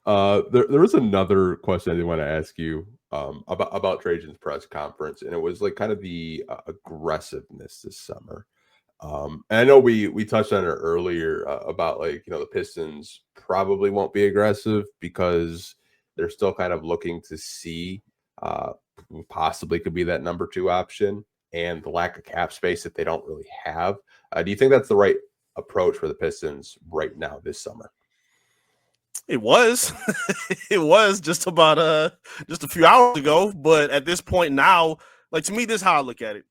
There was another question I did want to ask you about Trajan's press conference, and it was like kind of the aggressiveness this summer. And I know we touched on it earlier about like the Pistons probably won't be aggressive because they're still kind of looking to see who possibly could be that number two option and the lack of cap space that they don't really have. Do you think that's the right approach for the Pistons right now this summer? It was. It was just about just a few hours ago. But at this point now, like to me, this is how I look at it.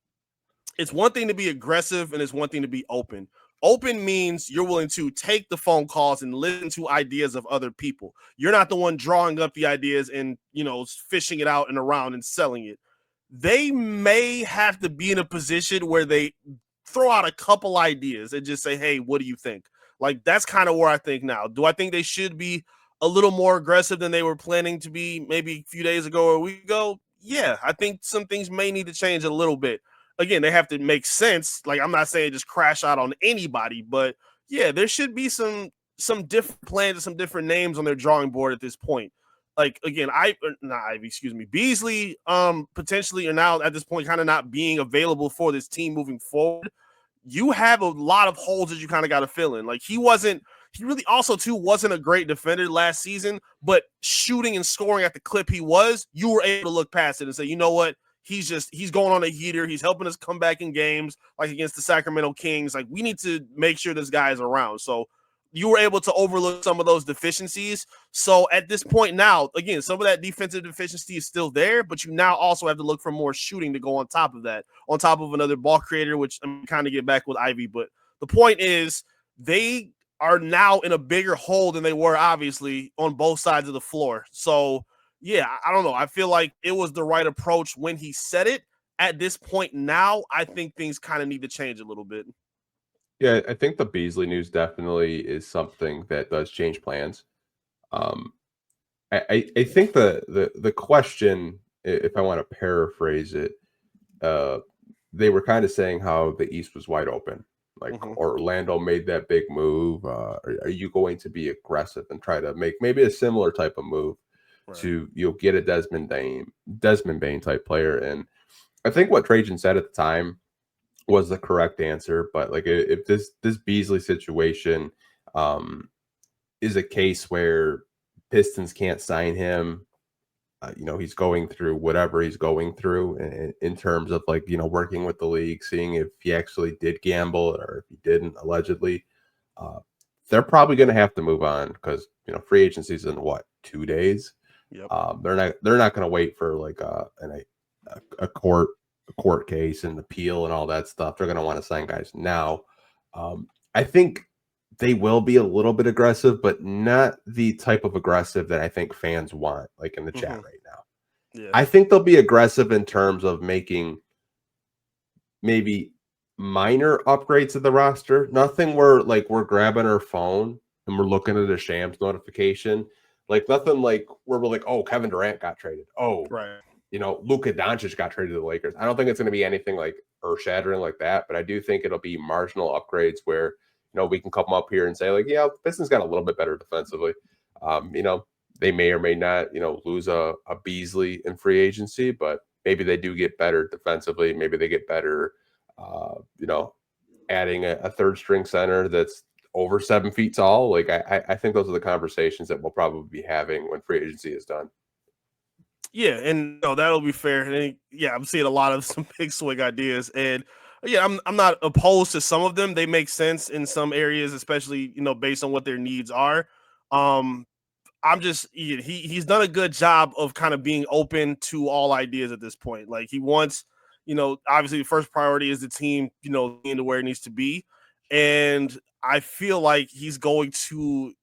It's one thing to be aggressive and it's one thing to be open. Open means you're willing to take the phone calls and listen to ideas of other people. You're not the one drawing up the ideas and, fishing it out and around and selling it. They may have to be in a position where they throw out a couple ideas and just say, hey, what do you think? Like, that's kind of where I think now. Do I think they should be a little more aggressive than they were planning to be maybe a few days ago or a week ago? Yeah, I think some things may need to change a little bit. Again, they have to make sense. Like, I'm not saying just crash out on anybody, but yeah, there should be some different plans and some different names on their drawing board at this point. Like, again, Beasley, potentially are now at this point kind of not being available for this team moving forward. You have a lot of holes that you kind of got to fill in. Like, he really also too wasn't a great defender last season, but shooting and scoring at the clip he was, you were able to look past it and say, you know what? He's going on a heater. He's helping us come back in games like against the Sacramento Kings. Like, we need to make sure this guy is around. So you were able to overlook some of those deficiencies. So at this point now, again, some of that defensive deficiency is still there, but you now also have to look for more shooting to go on top of that, on top of another ball creator, which I'm kind of get back with Ivy. But the point is they are now in a bigger hole than they were, obviously, on both sides of the floor. So, yeah, I don't know. I feel like it was the right approach when he said it. At this point now, I think things kind of need to change a little bit. Yeah, I think the Beasley news definitely is something that does change plans. Um, I think the question, if I want to paraphrase it, uh, they were kind of saying how the East was wide open. Like Orlando made that big move. Are you going to be aggressive and try to make maybe a similar type of move to get a Desmond Bain type player? And I think what Trajan said at the time was the correct answer. But like if this Beasley situation is a case where Pistons can't sign him, he's going through whatever he's going through in terms of like, working with the league, seeing if he actually did gamble or if he didn't allegedly. They're probably going to have to move on because, free agency is in 2 days. Yep. They're not going to wait for like a court case and appeal and all that stuff. They're going to want to sign guys now. I think they will be a little bit aggressive, but not the type of aggressive that I think fans want, like in the chat right now. Yeah. I think they'll be aggressive in terms of making maybe minor upgrades to the roster. Nothing where like we're grabbing our phone and we're looking at a Shams notification. Like nothing like where we're like, oh, Kevin Durant got traded. Oh, right. Luka Doncic got traded to the Lakers. I don't think it's going to be anything like earth-shattering like that, but I do think it'll be marginal upgrades where we can come up here and say, like, yeah, the Pistons got a little bit better defensively. They may or may not, lose a Beasley in free agency, but maybe they do get better defensively. Maybe they get better, adding a third string center that's over 7 feet tall. Like, I think those are the conversations that we'll probably be having when free agency is done. Yeah, and that'll be fair. And yeah, I'm seeing a lot of some big swing ideas, and yeah, I'm not opposed to some of them. They make sense in some areas, especially based on what their needs are. I'm just he's done a good job of kind of being open to all ideas at this point. Like he wants, obviously the first priority is the team, into where it needs to be, and I feel like he's going to.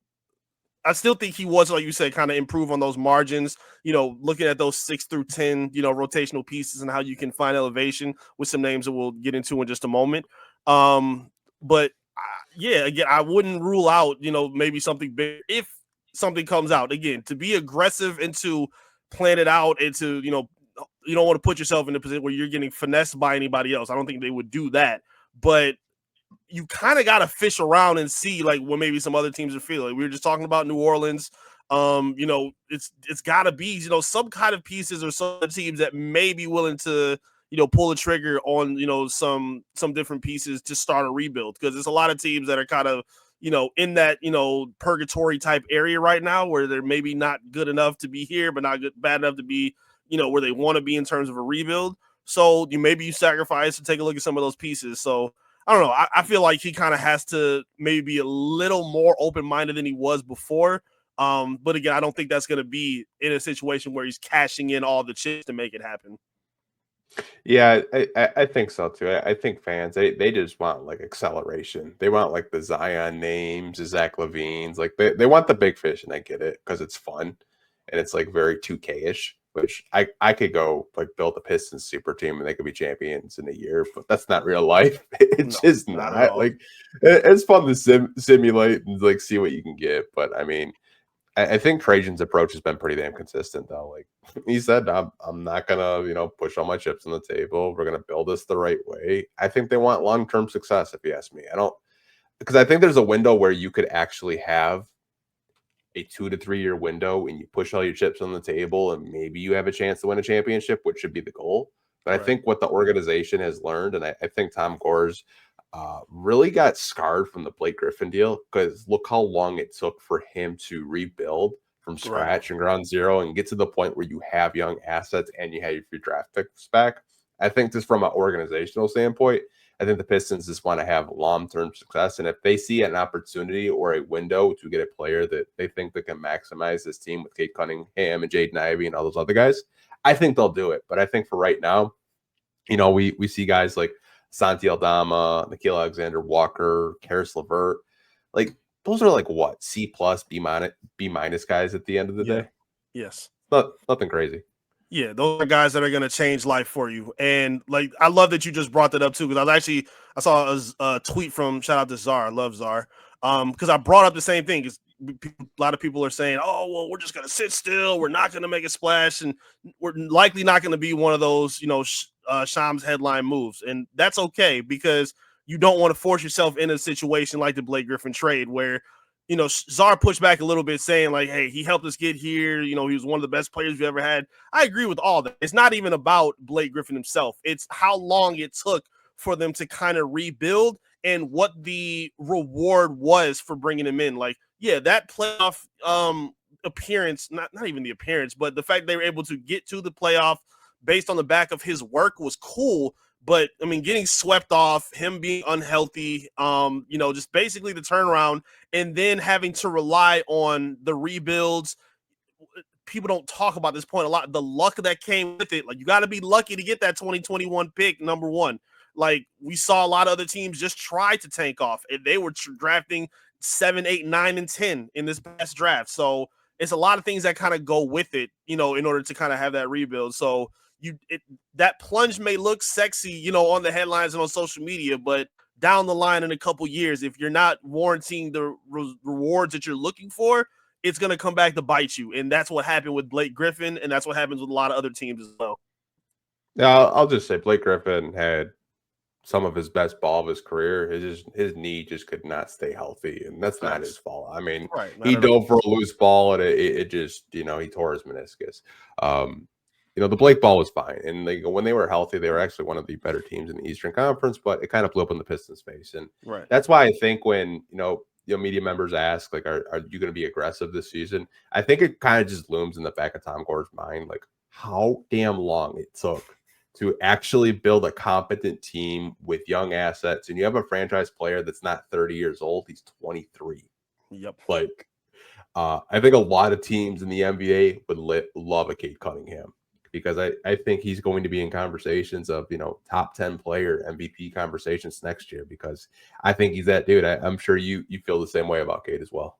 I still think he was, like you said, kind of improve on those margins, looking at those 6 through 10, rotational pieces and how you can find elevation with some names that we'll get into in just a moment. But yeah, again, I wouldn't rule out, maybe something big if something comes out. Again, to be aggressive and to plan it out and to, you don't want to put yourself in a position where you're getting finessed by anybody else. I don't think they would do that. But you kind of got to fish around and see like what maybe some other teams are feeling. We were just talking about New Orleans. It's got to be some kind of pieces or some teams that may be willing to pull the trigger on some different pieces to start a rebuild, because there's a lot of teams that are kind of in that purgatory type area right now, where they're maybe not good enough to be here, but not bad enough to be where they want to be in terms of a rebuild. So maybe you sacrifice to take a look at some of those pieces. So I don't know. I feel like he kind of has to maybe be a little more open minded than he was before. But again, I don't think that's going to be in a situation where he's cashing in all the chips to make it happen. Yeah, I think so too. I think fans they just want like acceleration. They want like the Zion names, the Zach Levines. Like they want the big fish, and I get it because it's fun and it's like very 2K-ish. Which I could go like build a Pistons super team and they could be champions in a year, but that's not real life. It's No, just not at not all. like it's fun to simulate and like see what you can get. But I mean, I think Trajan's approach has been pretty damn consistent, though. Like he said, I'm not gonna, push all my chips on the table. We're gonna build this the right way. I think they want long term success, if you ask me. I don't because I think there's a window where you could actually have a 2 to 3 year window and you push all your chips on the table and maybe you have a chance to win a championship, which should be the goal. But I Right. think what the organization has learned, and I think Tom Gores really got scarred from the Blake Griffin deal because look how long it took for him to rebuild from Right. scratch and ground zero and get to the point where you have young assets and you have your draft picks back. I think just from an organizational standpoint, I think the Pistons just want to have long-term success. And if they see an opportunity or a window to get a player that they think that can maximize this team with Kate Cunningham and Jaden Ivey and all those other guys, I think they'll do it. But I think for right now, we see guys like Santi Aldama, Nikhil Alexander Walker, Karis LeVert. Like those are like what C+, B minus guys at the end of the Yeah. day. Yes. Nothing crazy. Yeah, those are guys that are going to change life for you. And like, I love that you just brought that up too, because I saw a tweet from, shout out to Czar, I love Czar, because I brought up the same thing. Because a lot of people are saying, oh, well, we're just going to sit still, we're not going to make a splash, and we're likely not going to be one of those, Shams headline moves, and that's okay, because you don't want to force yourself in a situation like the Blake Griffin trade where Czar pushed back a little bit, saying like, hey, he helped us get here. He was one of the best players we ever had. I agree with all that. It's not even about Blake Griffin himself. It's how long it took for them to kind of rebuild and what the reward was for bringing him in. Like, yeah, that playoff appearance, not even the appearance, but the fact they were able to get to the playoff based on the back of his work was cool. But I mean, getting swept off, him being unhealthy, just basically the turnaround, and then having to rely on the rebuilds. People don't talk about this point a lot. The luck that came with it, like you got to be lucky to get that 2021 pick, number one. Like we saw a lot of other teams just try to tank off, and they were drafting 7, 8, 9, and 10 in this past draft. So it's a lot of things that kind of go with it, in order to kind of have that rebuild. So that plunge may look sexy, on the headlines and on social media, but down the line in a couple years, if you're not warranting the rewards that you're looking for, it's going to come back to bite you. And that's what happened with Blake Griffin, and that's what happens with a lot of other teams as well. Yeah, I'll just say Blake Griffin had some of his best ball of his career. His knee just could not stay healthy, and that's not his Facts. fault. I mean, Right. Not he at all. dove for a loose ball, and it just he tore his meniscus. Um, the Blake ball was fine, and when they were healthy, they were actually one of the better teams in the Eastern Conference. But it kind of blew up in the Pistons' face, and Right. that's why I think when media members ask like, "Are you going to be aggressive this season?" I think it kind of just looms in the back of Tom Gore's mind, like how damn long it took to actually build a competent team with young assets. And you have a franchise player that's not 30 years old, he's 23. Yep. Like, I think a lot of teams in the NBA would love a Kate Cunningham because I think he's going to be in conversations of, top 10 player MVP conversations next year because I think he's that dude. I'm sure you feel the same way about Kate as well.